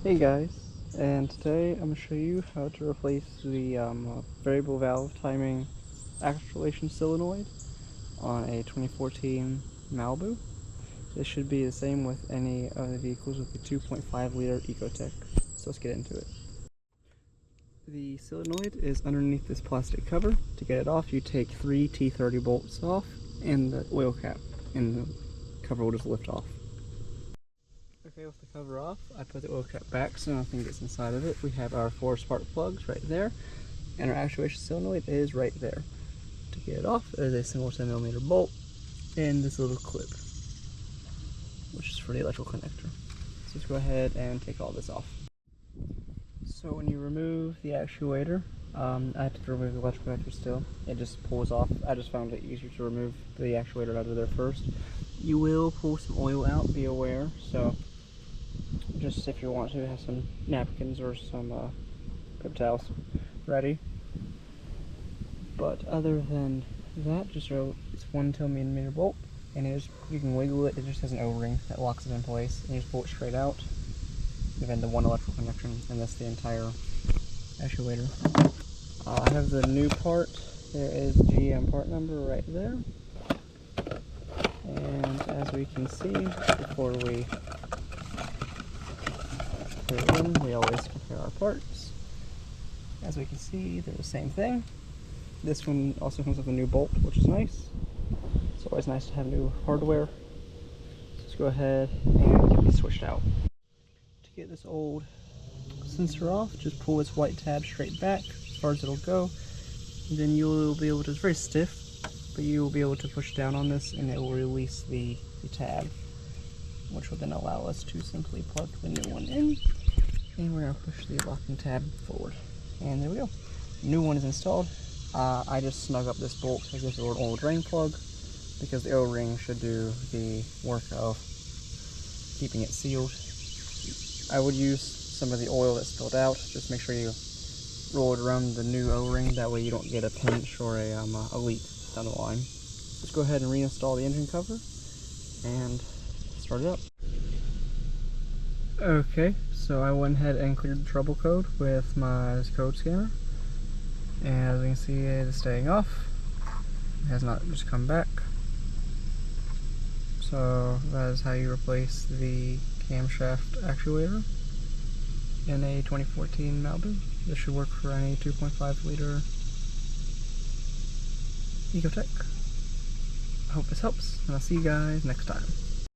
Hey guys, and today I'm going to show you how to replace the variable valve timing actuation solenoid on a 2014 Malibu. This should be the same with any of the vehicles with the 2.5 liter Ecotec. So let's get into it. The solenoid is underneath this plastic cover. To get it off, you take 3 T30 bolts off and the oil cap, and the cover will just lift off. Okay, with the cover off, I put the oil cap back so nothing gets inside of it. We have our 4 spark plugs right there, and our actuation solenoid is right there. To get it off, there's a single 10mm bolt and this little clip, which is for the electrical connector. So let's go ahead and take all this off. So when you remove the actuator, I have to remove the electrical connector still. It just pulls off. I just found it easier to remove the actuator out of there first. You will pull some oil out, be aware. So just if you want to, have some napkins or some paper towels ready. But other than that, just it's 1 10mm bolt, and you can wiggle it. It just has an O-ring that locks it in place, and you just pull it straight out. And then the one electrical connection, and that's the entire actuator. I have the new part. There is GM part number right there. And as we can see, before we put it in, we always compare our parts. As we can see, they're the same thing. This one also comes with a new bolt, which is nice. It's always nice to have new hardware. So let's go ahead and get these switched out. To get this old sensor off, just pull this white tab straight back as far as it'll go. And then you'll be able to, it's very stiff, but you will be able to push down on this and it will release the tab, which will then allow us to simply plug the new one in. And we're going to push the locking tab forward. And there we go. The new one is installed. I just snug up this bolt as if it were an old drain plug, because the O-ring should do the work of keeping it sealed. I would use some of the oil that spilled out. Just make sure you roll it around the new O-ring, that way you don't get a pinch or a leak down the line. Let's go ahead and reinstall the engine cover and start it up. Okay, so I went ahead and cleared the trouble code with my code scanner, and as you can see, it is staying off. It has not just come back. So that is how you replace the camshaft actuator in a 2014 Malibu. This should work for any 2.5 liter Ecotec. I hope this helps, and I'll see you guys next time.